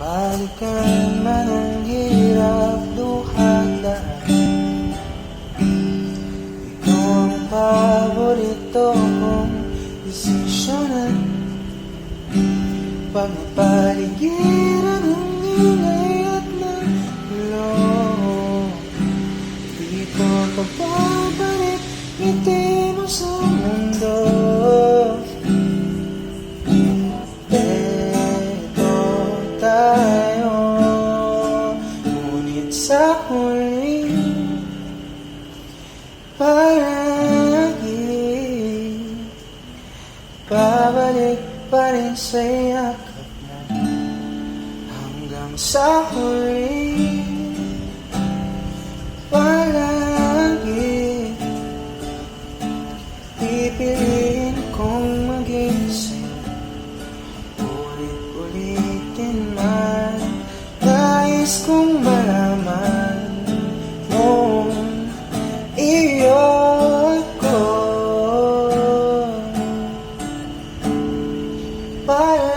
Balikan man ang hirap, duha't daan. Ito ang paborito kong desisyonan. Pag napaligiran ang ingay at nagulo, di ko pagbabalik ngiti mo sa mundo. Eto tayo, ngunit sa huli palagi babalik pa rin sa yakap mo. Hanggang sa huli palagi pipiliin kong maging sa'yo. Ulit-ulitin man, nais kong malaman mo iyo ko. Para